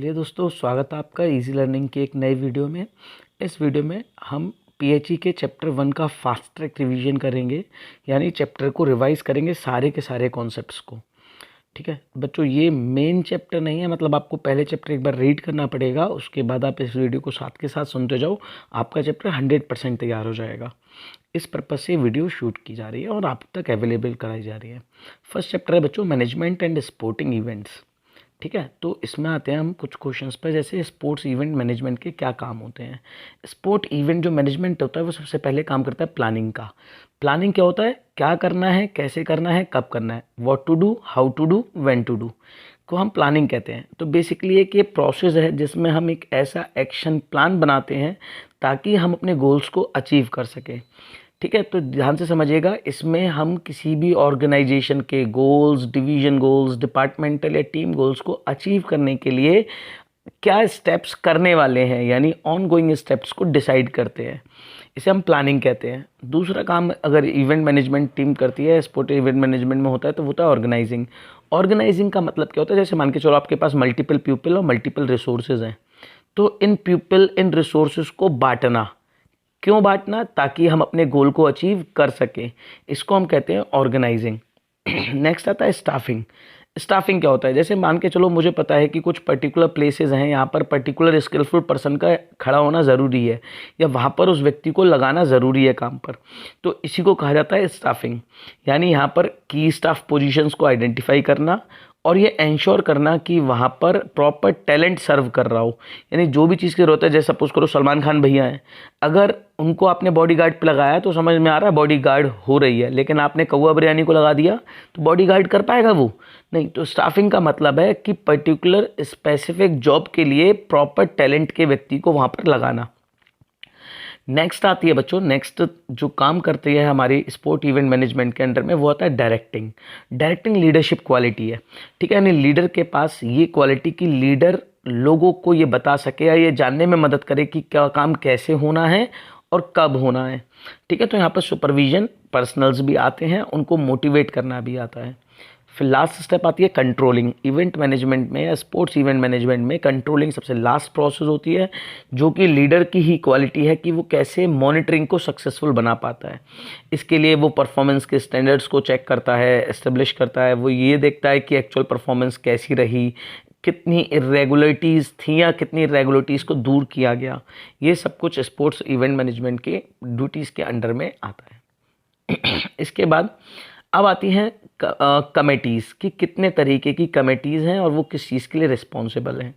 चलिए दोस्तों, स्वागत है आपका इजी लर्निंग के एक नए वीडियो में। इस वीडियो में हम पीएचई के चैप्टर 1 का फास्ट ट्रैक रिवीजन करेंगे, यानी चैप्टर को रिवाइज करेंगे सारे के सारे कॉन्सेप्ट्स को। ठीक है बच्चों, ये मेन चैप्टर नहीं है, मतलब आपको पहले चैप्टर एक बार रीड करना पड़ेगा, उसके बाद आप इस वीडियो को साथ के साथ सुनते जाओ, आपका चैप्टर 100% तैयार हो जाएगा। इस पर्पज़ से वीडियो शूट की जा रही है और आप तक अवेलेबल कराई जा रही है। फर्स्ट चैप्टर है बच्चों मैनेजमेंट एंड स्पोर्टिंग इवेंट्स। ठीक है, तो इसमें आते हैं हम कुछ क्वेश्चंस पर, जैसे स्पोर्ट्स इवेंट मैनेजमेंट के क्या काम होते हैं। स्पोर्ट इवेंट जो मैनेजमेंट होता है वो सबसे पहले काम करता है प्लानिंग का। प्लानिंग क्या होता है, क्या करना है, कैसे करना है, कब करना है, what to do, how to do, when to do को हम प्लानिंग कहते हैं। तो बेसिकली एक ये प्रोसेस है जिसमें हम एक ऐसा एक्शन प्लान बनाते हैं ताकि हम अपने गोल्स को अचीव कर सकें। ठीक है, तो ध्यान से समझिएगा, इसमें हम किसी भी ऑर्गेनाइजेशन के गोल्स, डिवीजन गोल्स, डिपार्टमेंटल या टीम गोल्स को अचीव करने के लिए क्या स्टेप्स करने वाले हैं, यानी ऑन गोइंग स्टेप्स को डिसाइड करते हैं। इसे हम प्लानिंग कहते हैं। दूसरा काम अगर इवेंट मैनेजमेंट टीम करती है, स्पोर्ट इवेंट मैनेजमेंट में होता है, तो वो होता है ऑर्गेनाइजिंग। ऑर्गेनाइजिंग का मतलब क्या होता है, जैसे मान के चलो आपके पास मल्टीपल पीपल और मल्टीपल रिसोर्सेज हैं, तो इन पीपल इन रिसोर्सेज को बांटना। क्यों बांटना? ताकि हम अपने गोल को अचीव कर सकें। इसको हम कहते हैं ऑर्गेनाइजिंग। नेक्स्ट आता है स्टाफिंग। स्टाफिंग क्या होता है, जैसे मान के चलो मुझे पता है कि कुछ पर्टिकुलर प्लेसेस हैं, यहाँ पर पर्टिकुलर स्किलफुल पर्सन का खड़ा होना ज़रूरी है, या वहाँ पर उस व्यक्ति को लगाना ज़रूरी है काम पर, तो इसी को कहा जाता है स्टाफिंग। यानी यहाँ पर की स्टाफ पोजीशंस को आइडेंटिफाई करना और ये इंश्योर करना कि वहाँ पर प्रॉपर टैलेंट सर्व कर रहा हो। यानी जो भी चीज़ की ज़रूरत है, जैसे सपोज करो सलमान खान भैया हैं, अगर उनको आपने बॉडीगार्ड पे लगाया तो समझ में आ रहा है बॉडीगार्ड हो रही है, लेकिन आपने कौवा बिरयानी को लगा दिया तो बॉडीगार्ड कर पाएगा वो? नहीं। तो स्टाफिंग का मतलब है कि पर्टिकुलर स्पेसिफिक जॉब के लिए प्रॉपर टैलेंट के व्यक्ति को वहाँ पर लगाना। नेक्स्ट आती है बच्चों, नेक्स्ट जो काम करती है हमारी स्पोर्ट इवेंट मैनेजमेंट के अंडर में, वो आता है डायरेक्टिंग। डायरेक्टिंग लीडरशिप क्वालिटी है। ठीक है, यानी लीडर के पास ये क्वालिटी की लीडर लोगों को ये बता सके या ये जानने में मदद करे कि क्या काम कैसे होना है और कब होना है। ठीक है, तो यहाँ पर सुपरविजन पर्सनल्स भी आते हैं, उनको मोटिवेट करना भी आता है। फिर लास्ट स्टेप आती है कंट्रोलिंग। इवेंट मैनेजमेंट में या स्पोर्ट्स इवेंट मैनेजमेंट में कंट्रोलिंग सबसे लास्ट प्रोसेस होती है, जो कि लीडर की ही क्वालिटी है कि वो कैसे मॉनिटरिंग को सक्सेसफुल बना पाता है। इसके लिए वो परफॉर्मेंस के स्टैंडर्ड्स को चेक करता है, एस्टेब्लिश करता है, वो ये देखता है कि एक्चुअल परफॉर्मेंस कैसी रही, कितनी इरेगुलरिटीज़ थी या कितनी इरेगुलरिटीज़ को दूर किया गया। ये सब कुछ स्पोर्ट्स इवेंट मैनेजमेंट के ड्यूटीज़ के अंडर में आता है। इसके बाद अब आती हैं कमेटीज़ कि कितने तरीके की कमेटीज़ हैं और वो किस चीज़ के लिए रिस्पॉन्सिबल हैं।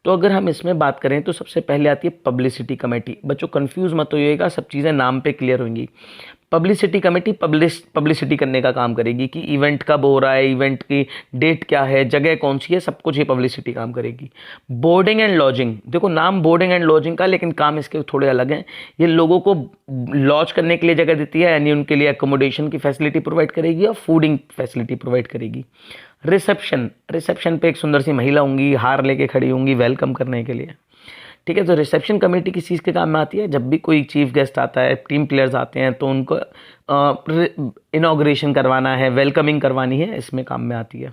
तो अगर हम इसमें बात करें तो सबसे पहले आती है पब्लिसिटी कमेटी। बच्चों कंफ्यूज मत होइएगा, सब चीज़ें नाम पे क्लियर होंगी। पब्लिसिटी कमेटी पब्लिसिटी करने का काम करेगी कि इवेंट कब हो रहा है, इवेंट की डेट क्या है, जगह कौन सी है, सब कुछ ये पब्लिसिटी काम करेगी। बोर्डिंग एंड लॉजिंग, देखो नाम बोर्डिंग एंड लॉजिंग का, लेकिन काम इसके थोड़े अलग हैं। ये लोगों को लॉज करने के लिए जगह देती है, यानी उनके लिए एकोमोडेशन की फैसिलिटी प्रोवाइड करेगी और फूडिंग फैसिलिटी प्रोवाइड करेगी। रिसेप्शन पे एक सुंदर सी महिला होंगी, हार लेके खड़ी होंगी वेलकम करने के लिए। ठीक है, तो रिसेप्शन कमेटी किस चीज़ के काम में आती है, जब भी कोई चीफ गेस्ट आता है, टीम प्लेयर्स आते हैं, तो उनको इनॉग्रेशन करवाना है, वेलकमिंग करवानी है, इसमें काम में आती है।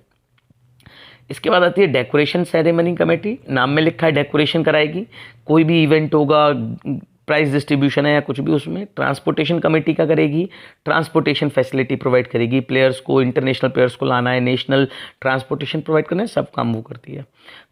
इसके बाद आती है डेकोरेशन सेरेमनी कमेटी। नाम में लिखा है डेकोरेशन कराएगी, कोई भी इवेंट होगा, प्राइज डिस्ट्रीब्यूशन है या कुछ भी, उसमें। ट्रांसपोर्टेशन कमेटी क्या करेगी, ट्रांसपोर्टेशन फैसिलिटी प्रोवाइड करेगी, प्लेयर्स को, इंटरनेशनल प्लेयर्स को लाना है, नेशनल ट्रांसपोर्टेशन प्रोवाइड करना है, सब काम वो करती है।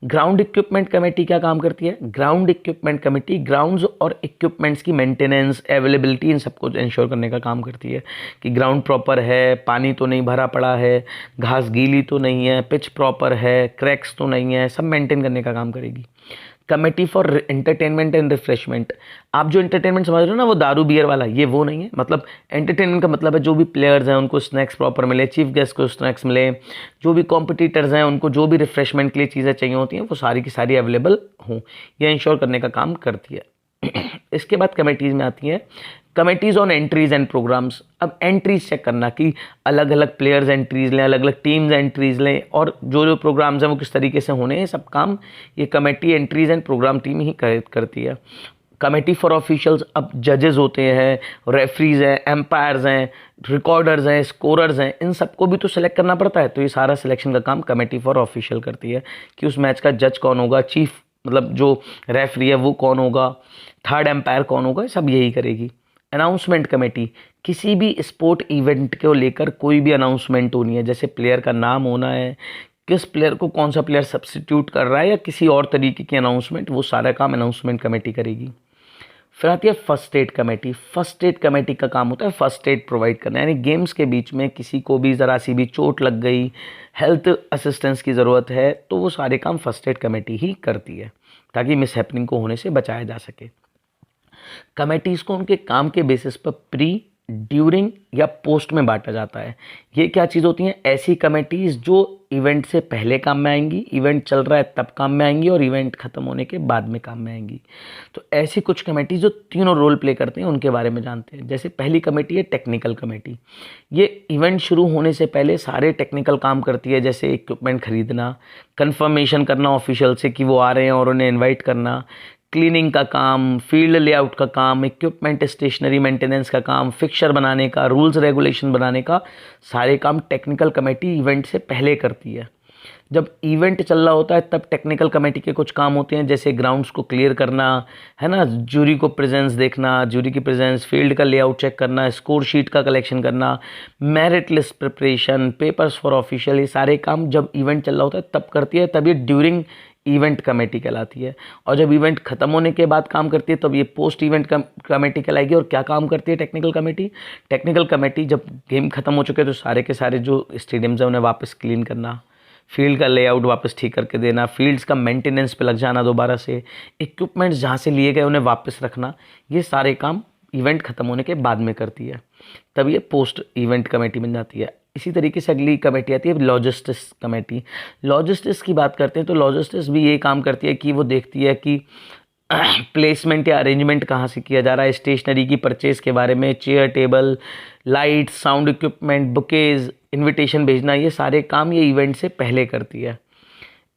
ग्राउंड इक्विपमेंट कमेटी क्या काम करती है, ग्राउंड इक्विपमेंट कमेटी ग्राउंड्स और इक्विपमेंट्स की मेंटेनेंस, अवेलेबिलिटी, इन सबको इंश्योर करने का काम करती है कि ग्राउंड प्रॉपर है, पानी तो नहीं भरा पड़ा है, घास गीली तो नहीं है, पिच प्रॉपर है, क्रैक्स तो नहीं है, सब मेंटेन करने का काम करेगी। Committee for entertainment and refreshment, आप जो एंटरटेनमेंट समझ रहे हो ना, वो दारू बियर वाला, ये वो नहीं है। मतलब एंटरटेनमेंट का मतलब है जो भी प्लेयर्स हैं उनको स्नैक्स प्रॉपर मिले, चीफ गेस्ट को स्नैक्स मिले, जो भी कॉम्पिटिटर्स हैं उनको जो भी रिफ्रेशमेंट के लिए चीज़ें चाहिए होती हैं वो सारी की सारी अवेलेबल हों, ये इंश्योर करने का काम करती है। इसके बाद कमेटीज़ में आती हैं committees on entries and programmes. अब एंट्रीज चेक करना कि अलग अलग प्लेयर्स एंट्रीज़ लें, अलग अलग टीम्स एंट्रीज़ लें, और जो जो प्रोग्राम्स हैं वो किस तरीके से होने हैं, सब काम ये committee entries and programme team ही करती है। कमेटी फॉर ऑफिशियल्स, अब जजेस होते हैं, रेफरीज हैं, एम्पायर्स हैं, रिकॉर्डर्स हैं, स्कोरर्स हैं, इन सबको भी तो सिलेक्ट करना पड़ता है, तो ये सारा सिलेक्शन का काम कमेटी फॉर ऑफिशियल करती है कि उस मैच का जज कौन होगा, चीफ मतलब जो रेफरी है वो कौन होगा, थर्ड एम्पायर कौन होगा, सब यही करेगी। अनाउंसमेंट कमेटी, किसी भी स्पोर्ट इवेंट को लेकर कोई भी अनाउंसमेंट होनी है, जैसे प्लेयर का नाम होना है, किस प्लेयर को कौन सा प्लेयर सब्स्टिट्यूट कर रहा है, या किसी और तरीके की अनाउंसमेंट, वो सारा काम अनाउंसमेंट कमेटी करेगी। फिर आती है first aid committee. First aid committee का काम होता है फर्स्ट एड प्रोवाइड करना, यानी गेम्स के बीच में किसी को भी ज़रा सी भी चोट लग गई, हेल्थ असिस्टेंस की ज़रूरत है, तो वो सारे काम फर्स्ट एड कमेटी ही करती है, ताकि मिस हैपनिंग को होने से बचाया जा सके। कमेटीज़ को उनके काम के बेसिस पर प्री, ड्यूरिंग या पोस्ट में बांटा जाता है। ये क्या चीज़ होती हैं? ऐसी कमेटीज़ जो इवेंट से पहले काम में आएंगी, इवेंट चल रहा है तब काम में आएंगी, और इवेंट ख़त्म होने के बाद में काम में आएंगी। तो ऐसी कुछ कमेटीज़ जो तीनों रोल प्ले करते हैं, उनके बारे में जानते हैं। जैसे पहली कमेटी है टेक्निकल कमेटी। ये इवेंट शुरू होने से पहले सारे टेक्निकल काम करती है, जैसे इक्विपमेंट खरीदना, कंफर्मेशन करना ऑफिशियल से कि वो आ रहे हैं और उन्हें इन्वाइट करना, क्लीनिंग का काम, फील्ड लेआउट का काम, इक्विपमेंट स्टेशनरी मेंटेनेंस का काम, फिक्सचर बनाने का, रूल्स रेगुलेशन बनाने का, सारे काम टेक्निकल कमेटी इवेंट से पहले करती है। जब इवेंट चल रहा होता है तब टेक्निकल कमेटी के कुछ काम होते हैं, जैसे ग्राउंड्स को क्लियर करना है ना, जूरी को प्रेजेंस देखना, जूरी की प्रेजेंस, फील्ड का लेआउट चेक करना, स्कोर शीट का कलेक्शन करना, merit list preparation, papers for official, ये सारे काम जब इवेंट चल रहा होता है तब करती है, तब ये ड्यूरिंग इवेंट कमेटी कहलाती है। और जब इवेंट खत्म होने के बाद काम करती है तब ये पोस्ट इवेंट कमेटी कहलाएगी। और क्या काम करती है टेक्निकल कमेटी? टेक्निकल कमेटी जब गेम खत्म हो चुके तो सारे के सारे जो स्टेडियम्स हैं उन्हें वापस क्लीन करना, फील्ड का लेआउट वापस ठीक करके देना, फील्ड्स का मेंटेनेंस पे लग जाना दोबारा से, इक्विपमेंट्स जहाँ से लिए गए उन्हें वापस रखना, ये सारे काम इवेंट खत्म होने के बाद में करती है। तब ये पोस्ट इवेंट कमेटी बन जाती है। इसी तरीके से अगली कमेटी आती है लॉजिस्टिक्स कमेटी। लॉजिस्टिक्स की बात करते हैं तो लॉजिस्टिक्स भी ये काम करती है कि वो देखती है कि प्लेसमेंट या अरेंजमेंट कहाँ से किया जा रहा है, स्टेशनरी की परचेज के बारे में, chair table, light, sound equipment, bouquets, invitation भेजना, ये सारे काम ये इवेंट से पहले करती है।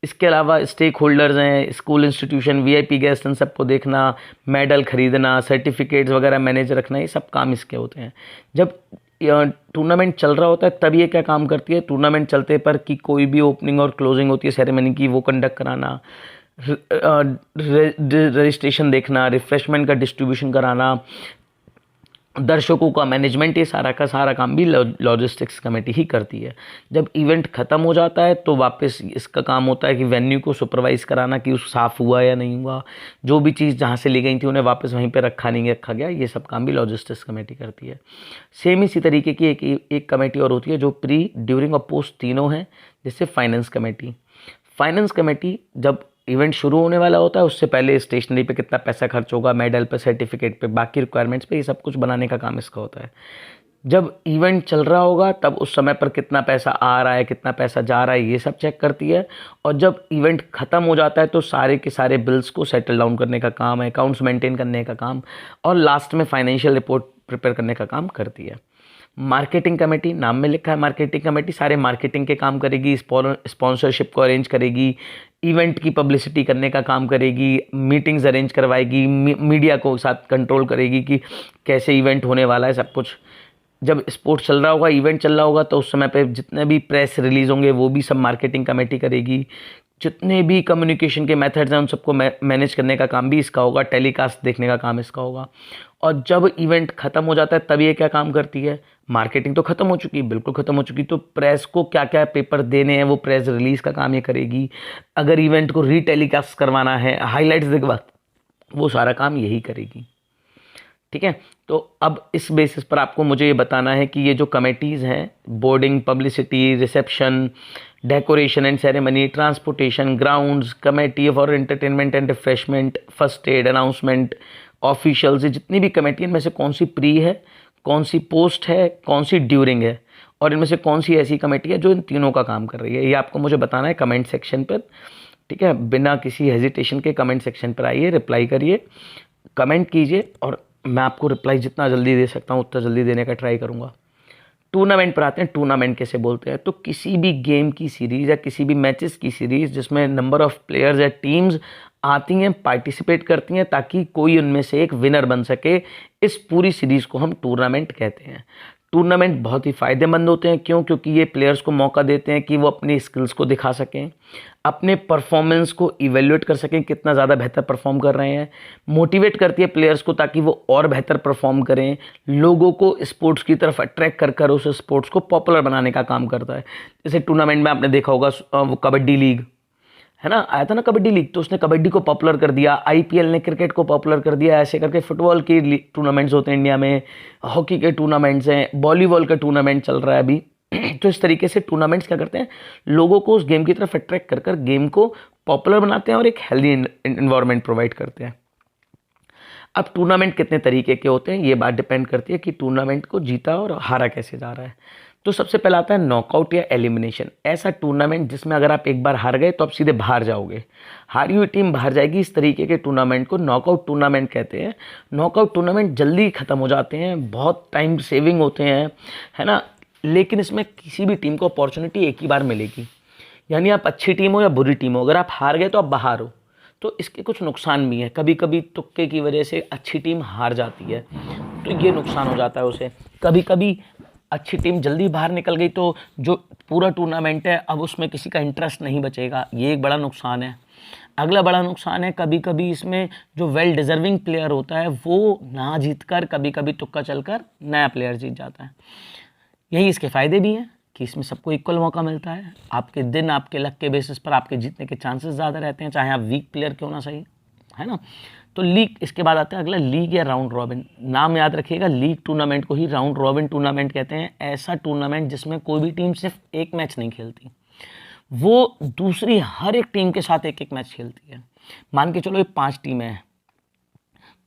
इसके अलावा स्टेक होल्डर्स हैं, स्कूल इंस्टीट्यूशन, वीआईपी गेस्ट, इन सबको देखना, मेडल खरीदना, सर्टिफिकेट्स वगैरह मैनेज रखना, ये सब काम इसके होते हैं। जब टूर्नामेंट चल रहा होता है तब ये क्या काम करती है? टूर्नामेंट चलते पर कि कोई भी ओपनिंग और क्लोजिंग होती है सेरेमनी की, वो कंडक्ट कराना, रजिस्ट्रेशन देखना, रिफ्रेशमेंट का डिस्ट्रीब्यूशन कराना, दर्शकों का मैनेजमेंट, ये सारा का सारा काम भी लॉजिस्टिक्स कमेटी ही करती है। जब इवेंट ख़त्म हो जाता है तो वापस इसका काम होता है कि वेन्यू को सुपरवाइज़ कराना कि उस साफ़ हुआ या नहीं हुआ, जो भी चीज़ जहाँ से ली गई थी उन्हें वापस वहीं पे रखा नहीं रखा गया, ये सब काम भी लॉजिस्टिक्स कमेटी करती है। सेम इसी तरीके की एक कमेटी और होती है जो प्री, ड्यूरिंग और पोस्ट तीनों हैं, जैसे फाइनेंस कमेटी। फाइनेंस कमेटी जब इवेंट शुरू होने वाला होता है उससे पहले स्टेशनरी पे कितना पैसा खर्च होगा, मेडल पे, सर्टिफिकेट पे, बाकी रिक्वायरमेंट्स पे, ये सब कुछ बनाने का काम इसका होता है। जब इवेंट चल रहा होगा तब उस समय पर कितना पैसा आ रहा है, कितना पैसा जा रहा है, ये सब चेक करती है। और जब इवेंट ख़त्म हो जाता है तो सारे के सारे बिल्स को सेटल डाउन करने का काम है, अकाउंट्स मेंटेन करने का काम, और लास्ट में फाइनेंशियल रिपोर्ट प्रिपेयर करने का काम करती है। मार्केटिंग कमेटी, नाम में लिखा है मार्केटिंग कमेटी, सारे मार्केटिंग के काम करेगी, स्पॉन्सरशिप को अरेंज करेगी, इवेंट की पब्लिसिटी करने का काम करेगी, मीटिंग्स अरेंज करवाएगी, मीडिया को साथ कंट्रोल करेगी कि कैसे इवेंट होने वाला है, सब कुछ। जब स्पोर्ट्स चल रहा होगा, इवेंट चल रहा होगा, तो उस समय पे जितने भी प्रेस रिलीज होंगे वो भी सब मार्केटिंग कमेटी करेगी। जितने भी कम्युनिकेशन के मेथड्स हैं उन सबको मैनेज करने का काम भी इसका होगा, टेलीकास्ट देखने का काम इसका होगा। और जब इवेंट ख़त्म हो जाता है तब ये क्या काम करती है? मार्केटिंग तो ख़त्म हो चुकी, बिल्कुल ख़त्म हो चुकी, तो प्रेस को क्या क्या पेपर देने हैं वो प्रेस रिलीज़ का काम ये करेगी। अगर इवेंट को रीटेलीकास्ट करवाना है, हाईलाइट्स दिखवा, वो सारा काम यही करेगी। ठीक है, तो अब इस बेसिस पर आपको मुझे ये बताना है कि ये जो कमेटीज़ हैं, boarding, publicity, reception, decoration and ceremony, transportation, grounds, committee for entertainment and refreshment, first aid, announcement, officials, जितनी भी कमेटी, इनमें से कौन सी प्री है, कौन सी पोस्ट है, कौन सी ड्यूरिंग है, और इनमें से कौन सी ऐसी कमेटी है जो इन तीनों का काम कर रही है, ये आपको मुझे बताना है कमेंट सेक्शन पर। ठीक है, बिना किसी हेजिटेशन के कमेंट सेक्शन पर आइए, रिप्लाई करिए, कमेंट कीजिए, और मैं आपको रिप्लाई जितना जल्दी दे सकता हूँ उतना जल्दी देने का ट्राई करूँगा। टूर्नामेंट पर आते हैं। टूर्नामेंट कैसे बोलते हैं? तो किसी भी गेम की सीरीज़ या किसी भी मैचेस की सीरीज़ जिसमें नंबर ऑफ़ प्लेयर्स या टीम्स आती हैं, पार्टिसिपेट करती हैं, ताकि कोई उनमें से एक विनर बन सके, इस पूरी सीरीज़ को हम टूर्नामेंट कहते हैं। टूर्नामेंट बहुत ही फ़ायदेमंद होते हैं। क्यों? क्योंकि ये प्लेयर्स को मौका देते हैं कि वो अपनी स्किल्स को दिखा सकें, अपने परफॉर्मेंस को इवेल्युएट कर सकें, कितना ज़्यादा बेहतर परफॉर्म कर रहे हैं। मोटिवेट करती है प्लेयर्स को ताकि वो और बेहतर परफॉर्म करें। लोगों को स्पोर्ट्स की तरफ अट्रैक्ट कर कर उस स्पोर्ट्स को पॉपुलर बनाने का काम करता है। जैसे टूर्नामेंट में आपने देखा होगा वो कबड्डी लीग है ना, आया था ना कबड्डी लीग, तो उसने कबड्डी को पॉपुलर कर दिया। आईपीएल ने क्रिकेट को पॉपुलर कर दिया। ऐसे करके फुटबॉल की टूर्नामेंट्स होते हैं इंडिया में, हॉकी के टूर्नामेंट्स हैं, वॉलीबॉल का टूर्नामेंट चल रहा है अभी। तो इस तरीके से टूर्नामेंट्स क्या करते हैं, लोगों को उस गेम की तरफ अट्रैक्ट कर कर गेम को पॉपुलर बनाते हैं और एक हेल्दी इन्वायरमेंट प्रोवाइड करते हैं। अब टूर्नामेंट कितने तरीके के होते हैं, ये बात डिपेंड करती है कि टूर्नामेंट को जीता और हारा कैसे जा रहा है। तो सबसे पहला आता है नॉकआउट या एलिमिनेशन। ऐसा टूर्नामेंट जिसमें अगर आप एक बार हार गए तो आप सीधे बाहर जाओगे, हारी हुई टीम बाहर जाएगी। इस तरीके के टूर्नामेंट को नॉकआउट टूर्नामेंट कहते हैं। नॉकआउट टूर्नामेंट जल्दी ख़त्म हो जाते हैं, बहुत टाइम सेविंग होते हैं, है ना। लेकिन इसमें किसी भी टीम को अपॉर्चुनिटी एक ही बार मिलेगी। यानी आप अच्छी टीम हो या बुरी टीम हो, अगर आप हार गए तो आप बाहर हो। तो इसके कुछ नुकसान भी हैं। कभी कभी तुक्के की वजह से अच्छी टीम हार जाती है, तो ये नुकसान हो जाता है उसे। कभी कभी अच्छी टीम जल्दी बाहर निकल गई तो जो पूरा टूर्नामेंट है अब उसमें किसी का इंटरेस्ट नहीं बचेगा, ये एक बड़ा नुकसान है। अगला बड़ा नुकसान है, कभी कभी इसमें जो वेल डिज़र्विंग प्लेयर होता है वो ना जीत कर कभी कभी तुक्का चलकर नया प्लेयर जीत जाता है। यही इसके फ़ायदे भी हैं कि इसमें सबको इक्वल मौका मिलता है। आपके दिन, आपके लक के बेसिस पर आपके जीतने के चांसेस ज़्यादा रहते हैं, चाहे आप वीक प्लेयर क्यों ना सही, है ना। तो लीग, इसके बाद आता है अगला लीग या राउंड रॉबिन। नाम याद रखिएगा, लीग टूर्नामेंट को ही राउंड रॉबिन टूर्नामेंट कहते हैं। ऐसा टूर्नामेंट जिसमें कोई भी टीम सिर्फ एक मैच नहीं खेलती, वो दूसरी हर एक टीम के साथ एक एक मैच खेलती है। मान के चलो ये 5 टीमें हैं,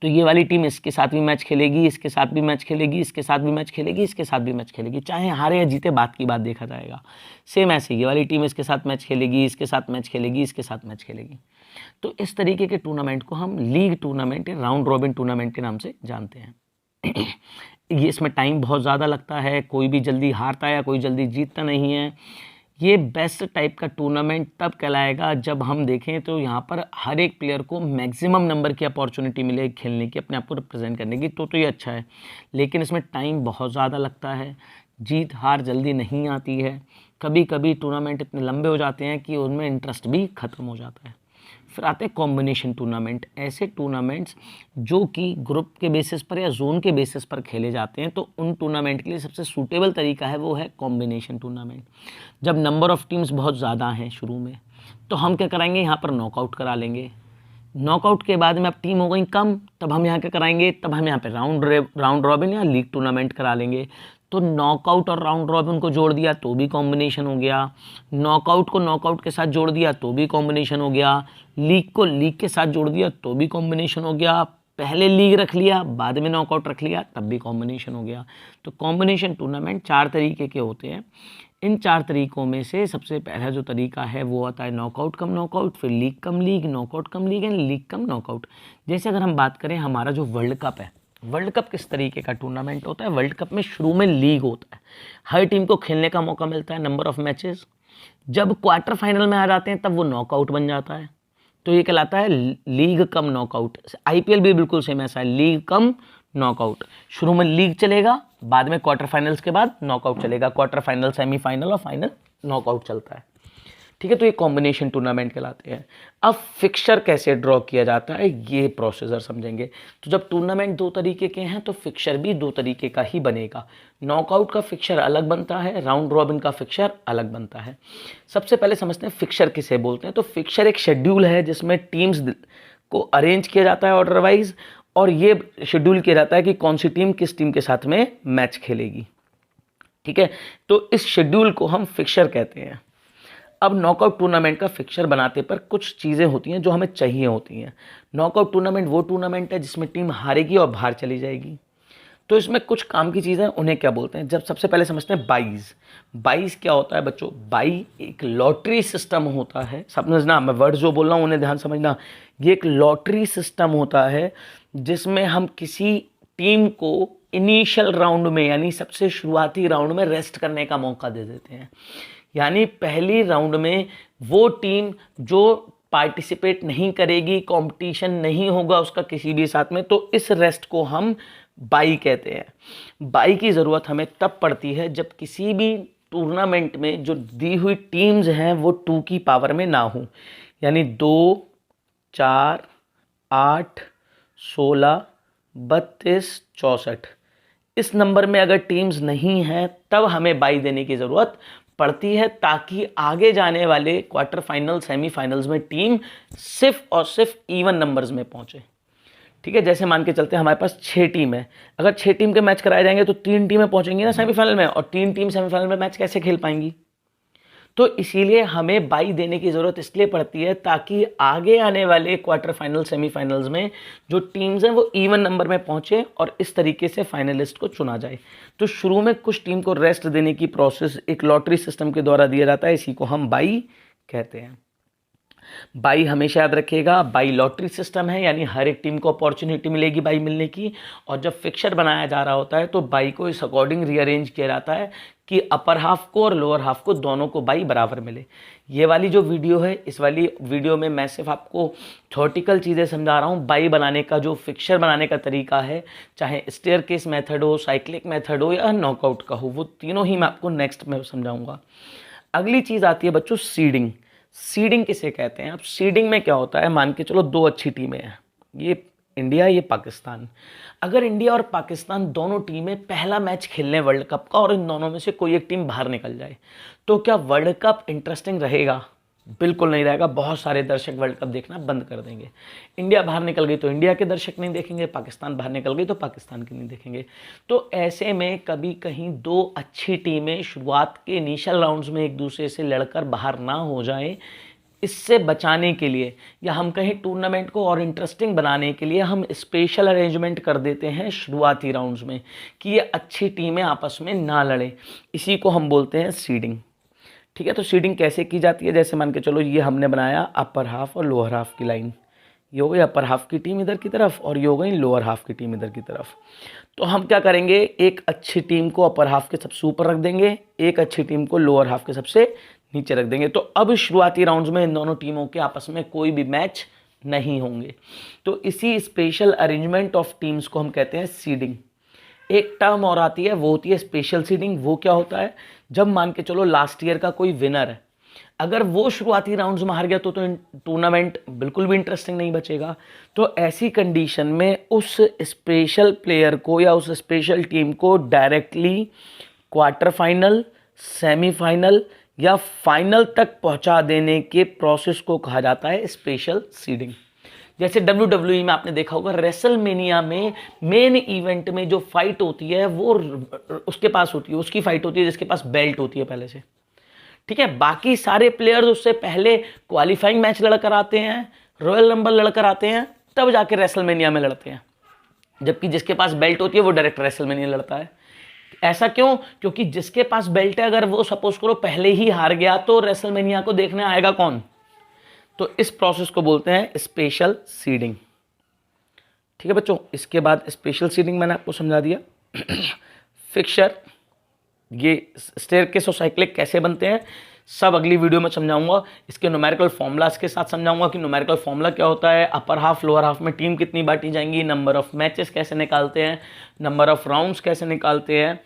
तो ये वाली टीम इसके साथ भी मैच खेलेगी, इसके साथ भी मैच खेलेगी, इसके साथ भी मैच खेलेगी, इसके साथ भी मैच खेलेगी, चाहे हारे या जीते बात की बात देखा जाएगा। सेम ऐसे ये वाली टीम इसके साथ मैच खेलेगी, इसके साथ मैच खेलेगी, इसके साथ मैच खेलेगी। तो इस तरीके के टूर्नामेंट को हम लीग टूर्नामेंट या राउंड रॉबिन टूर्नामेंट के नाम से जानते हैं। ये इसमें टाइम बहुत ज़्यादा लगता है, कोई भी जल्दी हारता है या कोई जल्दी जीतता नहीं है। ये बेस्ट टाइप का टूर्नामेंट तब कहलाएगा जब हम देखें तो यहाँ पर हर एक प्लेयर को मैक्सिमम नंबर की अपॉर्चुनिटी मिले खेलने की, अपने आप को रिप्रेजेंट करने की, तो ये अच्छा है। लेकिन इसमें टाइम बहुत ज़्यादा लगता है, जीत हार जल्दी नहीं आती है। कभी कभी टूर्नामेंट इतने लंबे हो जाते हैं कि उनमें इंटरेस्ट भी ख़त्म हो जाता है। फिर आते हैं कॉम्बिनेशन टूर्नामेंट। ऐसे टूर्नामेंट्स जो कि ग्रुप के बेसिस पर या जोन के बेसिस पर खेले जाते हैं, तो उन टूर्नामेंट के लिए सबसे सूटेबल तरीका है वो है कॉम्बिनेशन टूर्नामेंट। जब नंबर ऑफ़ टीम्स बहुत ज़्यादा हैं शुरू में, तो हम क्या कराएंगे, यहाँ पर नॉकआउट करा लेंगे। नॉकआउट के बाद में अब टीम हो गई कम, तब हम यहाँ क्या कराएंगे, तब हम यहाँ पे राउंड रॉबिन या लीग टूर्नामेंट करा लेंगे। तो नॉकआउट और राउंड रॉबिन को जोड़ दिया तो भी कॉम्बिनेशन हो गया, नॉकआउट को नॉकआउट के साथ जोड़ दिया तो भी कॉम्बिनेशन हो गया, लीग को लीग के साथ जोड़ दिया तो भी कॉम्बिनेशन हो गया, पहले लीग रख लिया बाद में नॉकआउट रख लिया तब भी कॉम्बिनेशन हो गया। तो कॉम्बिनेशन टूर्नामेंट 4 तरीके के होते हैं। इन 4 तरीकों में से सबसे पहला जो तरीका है वो आता है नॉकआउट कम नॉकआउट, फिर league cum league, knockout come league and league cum knockout. जैसे अगर हम बात करें हमारा जो वर्ल्ड कप है, वर्ल्ड कप किस तरीके का टूर्नामेंट होता है। वर्ल्ड कप में शुरू में लीग होता है, हर टीम को खेलने का मौका मिलता है, नंबर ऑफ मैचेस। जब क्वार्टर फाइनल में आ जाते हैं तब वो नॉकआउट बन जाता है, तो ये कहलाता है लीग कम नॉकआउट। आईपीएल भी बिल्कुल सेम ऐसा है, लीग कम नॉकआउट। शुरू में लीग चलेगा, बाद में क्वार्टर फाइनल्स के बाद नॉकआउट चलेगा, क्वार्टर फाइनल, सेमीफाइनल और फाइनल नॉकआउट चलता है। ठीक है, तो ये कॉम्बिनेशन टूर्नामेंट कहलाते हैं। अब फिक्सचर कैसे ड्रॉ किया जाता है ये प्रोसीजर समझेंगे। तो जब टूर्नामेंट 2 तरीके के हैं तो फिक्सचर भी 2 तरीके का ही बनेगा। नॉकआउट का फिक्सचर अलग बनता है, राउंड रॉबिन का फिक्सचर अलग बनता है। सबसे पहले समझते हैं फिक्सचर किसे बोलते हैं। तो फिक्सचर एक शेड्यूल है जिसमें टीम्स को अरेंज किया जाता है ऑर्डर वाइज, और ये शेड्यूल किया जाता है कि कौन सी टीम किस टीम के साथ में मैच खेलेगी। ठीक है, तो इस शेड्यूल को हम फिक्सचर कहते हैं। अब नॉकआउट टूर्नामेंट का फिक्सचर बनाते पर कुछ चीज़ें होती हैं जो हमें चाहिए होती हैं। नॉकआउट टूर्नामेंट वो टूर्नामेंट है जिसमें टीम हारेगी और बाहर चली जाएगी। तो इसमें कुछ काम की चीज़ें, उन्हें क्या बोलते हैं। जब सबसे पहले समझते हैं बाईज। बाईज क्या होता है बच्चों, बाई एक लॉटरी सिस्टम होता है। समझना, मैं वर्ड जो बोल रहा हूँ उन्हें ध्यान समझना। ये एक लॉटरी सिस्टम होता है जिसमें हम किसी टीम को इनिशियल राउंड में, यानी सबसे शुरुआती राउंड में रेस्ट करने का मौका दे देते हैं। यानी पहली राउंड में वो टीम जो पार्टिसिपेट नहीं करेगी, कंपटीशन नहीं होगा उसका किसी भी साथ में, तो इस रेस्ट को हम बाई कहते हैं। बाई की ज़रूरत हमें तब पड़ती है जब किसी भी टूर्नामेंट में जो दी हुई टीम्स हैं वो 2 की पावर में ना हो, यानी 2, 4, 8, 16, 32, 64 इस नंबर में अगर टीम्स नहीं हैं तब हमें बाई देने की ज़रूरत पड़ती है, ताकि आगे जाने वाले क्वार्टर फाइनल सेमीफाइनल्स में टीम सिर्फ और सिर्फ इवन नंबर्स में पहुंचे। ठीक है, जैसे मान के चलते हैं हमारे पास 6 टीम है, अगर 6 टीम के मैच कराए जाएंगे तो 3 टीमें पहुंचेंगी ना सेमीफाइनल में, और 3 टीम सेमीफाइनल में मैच कैसे खेल पाएंगी। तो इसीलिए हमें बाई देने की ज़रूरत इसलिए पड़ती है ताकि आगे आने वाले क्वार्टर फाइनल सेमीफाइनल्स में जो टीम्स हैं वो इवन नंबर में पहुंचे और इस तरीके से फाइनलिस्ट को चुना जाए। तो शुरू में कुछ टीम को रेस्ट देने की प्रोसेस एक लॉटरी सिस्टम के द्वारा दिया जाता है, इसी को हम बाई कहते हैं। बाई हमेशा याद रखिएगा, बाई लॉटरी सिस्टम है, यानी हर एक टीम को अपॉर्चुनिटी मिलेगी बाई मिलने की, और जब फिक्सर बनाया जा रहा होता है तो बाई को इस अकॉर्डिंग रीअरेंज किया जाता है कि अपर हाफ को और लोअर हाफ को दोनों को बाई बराबर मिले। ये वाली जो वीडियो है, इस वाली वीडियो में मैं सिर्फ आपको थ्योरेटिकल चीज़ें समझा रहा हूँ। बाई बनाने का जो फिक्सर बनाने का तरीका है, चाहे स्टेयरकेस मेथड हो, साइक्लिक मेथड हो या नॉकआउट का हो, वो तीनों ही मैं आपको नेक्स्ट में समझाऊंगा। अगली चीज़ आती है बच्चों सीडिंग। सीडिंग किसे कहते हैं? अब सीडिंग में क्या होता है, मान के चलो 2 अच्छी टीमें हैं, ये इंडिया ये पाकिस्तान। अगर इंडिया और पाकिस्तान दोनों टीमें पहला मैच खेलने वर्ल्ड कप का और इन दोनों में से कोई एक टीम बाहर निकल जाए, तो क्या वर्ल्ड कप इंटरेस्टिंग रहेगा? बिल्कुल नहीं रहेगा। बहुत सारे दर्शक वर्ल्ड कप देखना बंद कर देंगे। इंडिया बाहर निकल गई तो इंडिया के दर्शक नहीं देखेंगे, पाकिस्तान बाहर निकल गई तो पाकिस्तान के नहीं देखेंगे। तो ऐसे में कभी कहीं 2 अच्छी टीमें शुरुआत के इनिशियल राउंड्स में एक दूसरे से लड़कर बाहर ना हो जाएं, इससे बचाने के लिए या हम कहीं टूर्नामेंट को और इंटरेस्टिंग बनाने के लिए हम स्पेशल अरेंजमेंट कर देते हैं शुरुआती राउंड्स में कि ये अच्छी टीमें आपस में ना लड़ें। इसी को हम बोलते हैं सीडिंग। ठीक है, तो सीडिंग कैसे की जाती है? जैसे मान के चलो ये हमने बनाया अपर हाफ और लोअर हाफ की लाइन, ये हो गई अपर हाफ की टीम इधर की तरफ और ये हो गई लोअर हाफ की टीम इधर की तरफ। तो हम क्या करेंगे, एक अच्छी टीम को अपर हाफ के सबसे ऊपर रख देंगे, एक अच्छी टीम को लोअर हाफ के सबसे नीचे रख देंगे। तो अब शुरुआती राउंड्स में इन दोनों टीमों के आपस में कोई भी मैच नहीं होंगे। तो इसी स्पेशल अरेंजमेंट ऑफ टीम्स को हम कहते हैं सीडिंग। एक टर्म और आती है, वो होती है स्पेशल सीडिंग। वो क्या होता है, जब मान के चलो लास्ट ईयर का कोई विनर है, अगर वो शुरुआती राउंड्स में हार गया तो टूर्नामेंट बिल्कुल भी इंटरेस्टिंग नहीं बचेगा। तो ऐसी कंडीशन में उस स्पेशल प्लेयर को या उस स्पेशल टीम को डायरेक्टली क्वार्टर फाइनल, सेमीफाइनल या फाइनल तक पहुंचा देने के प्रोसेस को कहा जाता है स्पेशल सीडिंग। जैसे WWE में आपने देखा होगा, रेसलमेनिया में मेन इवेंट में जो फाइट होती है वो उसके पास होती है, उसकी फाइट होती है जिसके पास बेल्ट होती है पहले से। ठीक है, बाकी सारे प्लेयर्स उससे पहले क्वालिफाइंग मैच लड़कर आते हैं, रॉयल रंबल लड़कर आते हैं, तब जाके रेसलमेनिया में लड़ते हैं। जबकि जिसके पास बेल्ट होती है वो डायरेक्ट रेसलमेनिया लड़ता है। ऐसा क्यों? क्योंकि जिसके पास बेल्ट है, अगर वो सपोज करो पहले ही हार गया तो रेसलमेनिया को देखने आएगा कौन? तो इस प्रोसेस को बोलते हैं स्पेशल सीडिंग। ठीक है बच्चों, इसके बाद स्पेशल सीडिंग मैंने आपको समझा दिया। फिक्सर, ये स्टेयरकेस और साइक्लिक कैसे बनते हैं सब अगली वीडियो में समझाऊंगा। इसके न्यूमेरिकल फॉर्मूलाज के साथ समझाऊंगा कि न्यूमेरिकल फॉर्मूला क्या होता है, अपर हाफ लोअर हाफ में टीम कितनी बांटी जाएंगी, नंबर ऑफ मैचेस कैसे निकालते हैं, नंबर ऑफ राउंड्स कैसे निकालते हैं।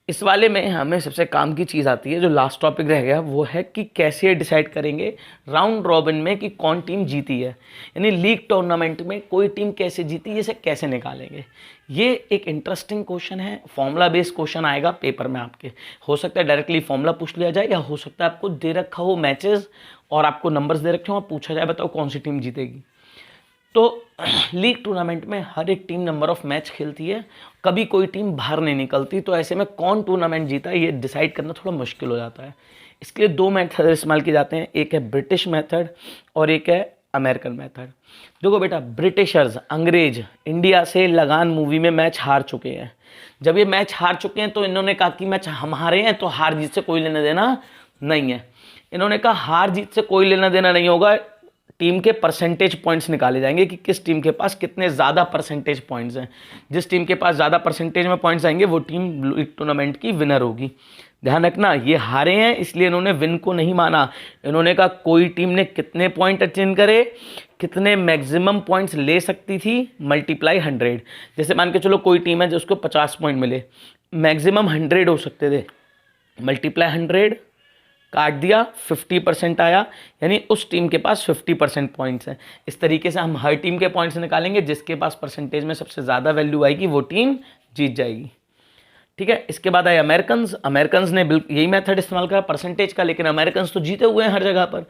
इस वाले में हमें सबसे काम की चीज़ आती है, जो लास्ट टॉपिक रह गया, वो है कि कैसे डिसाइड करेंगे राउंड रॉबिन में कि कौन टीम जीती है, यानी लीग टूर्नामेंट में कोई टीम कैसे जीती, इसे कैसे निकालेंगे। ये एक इंटरेस्टिंग क्वेश्चन है, फॉर्मूला बेस्ड क्वेश्चन आएगा पेपर में आपके। हो सकता है डायरेक्टली फॉर्मूला पूछ लिया जाए, या हो सकता है आपको दे रखा हो मैचेस और आपको नंबर्स दे रखे हो, पूछा जाए बताओ कौन सी टीम जीतेगी। तो लीग टूर्नामेंट में हर एक टीम नंबर ऑफ मैच खेलती है, कभी कोई टीम बाहर नहीं निकलती। तो ऐसे में कौन टूर्नामेंट जीता है ये डिसाइड करना थोड़ा मुश्किल हो जाता है। इसके लिए 2 मेथड इस्तेमाल किए जाते हैं, एक है ब्रिटिश मेथड और एक है अमेरिकन मेथड। देखो बेटा, ब्रिटिशर्स अंग्रेज इंडिया से लगान मूवी में मैच हार चुके हैं। जब ये मैच हार चुके हैं तो इन्होंने कहा कि मैच हम हारे हैं तो हार जीत से कोई लेना देना नहीं है। इन्होंने कहा हार जीत से कोई लेना देना नहीं होगा, टीम के परसेंटेज पॉइंट्स निकाले जाएंगे कि किस टीम के पास कितने ज़्यादा परसेंटेज पॉइंट्स हैं। जिस टीम के पास ज़्यादा परसेंटेज में पॉइंट्स आएंगे वो टीम टूर्नामेंट की विनर होगी। ध्यान रखना, ये हारे हैं इसलिए इन्होंने विन को नहीं माना। इन्होंने कहा कोई टीम ने कितने पॉइंट अचीव करे, कितने मैक्सिमम पॉइंट्स ले सकती थी, मल्टीप्लाई 100। जैसे मान के चलो कोई टीम है जिसको 50 पॉइंट मिले, मैक्सिमम 100 हो सकते थे, मल्टीप्लाई 100 काट दिया, 50% आया, यानी उस टीम के पास 50% पॉइंट्स हैं। इस तरीके से हम हर टीम के पॉइंट्स निकालेंगे, जिसके पास परसेंटेज में सबसे ज़्यादा वैल्यू आएगी वो टीम जीत जाएगी। ठीक है, इसके बाद आए अमेरिकन्स ने बिल्कुल यही मेथड इस्तेमाल करा परसेंटेज का, लेकिन अमेरिकन्स तो जीते हुए हैं हर जगह पर।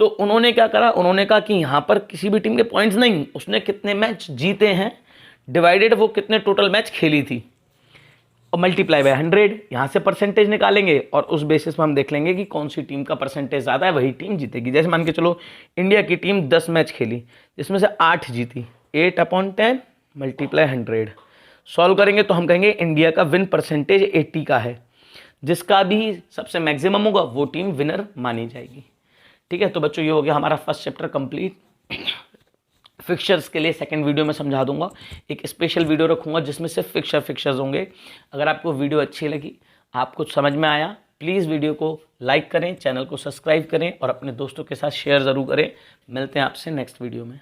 तो उन्होंने क्या करा, उन्होंने कहा कि यहाँ पर किसी भी टीम के पॉइंट्स नहीं, उसने कितने मैच जीते हैं डिवाइडेड वो कितने टोटल मैच खेली थी, और मल्टीप्लाई बाय 100, यहाँ से परसेंटेज निकालेंगे और उस बेसिस पर हम देख लेंगे कि कौन सी टीम का परसेंटेज ज़्यादा है वही टीम जीतेगी। जैसे मान के चलो इंडिया की टीम 10 मैच खेली, जिसमें से 8 जीती, 8/10 मल्टीप्लाई 100 सॉल्व करेंगे तो हम कहेंगे इंडिया का विन परसेंटेज 80 का है। जिसका भी सबसे मैक्सिमम होगा वो टीम विनर मानी जाएगी। ठीक है, तो बच्चों ये हो गया हमारा फर्स्ट चैप्टर कंप्लीट। फिक्चर्स के लिए सेकंड वीडियो में समझा दूंगा, एक स्पेशल वीडियो रखूंगा जिसमें सिर्फ फिक्चर्स होंगे। अगर आपको वीडियो अच्छी लगी, आपको समझ में आया, प्लीज़ वीडियो को लाइक करें, चैनल को सब्सक्राइब करें और अपने दोस्तों के साथ शेयर ज़रूर करें। मिलते हैं आपसे नेक्स्ट वीडियो में।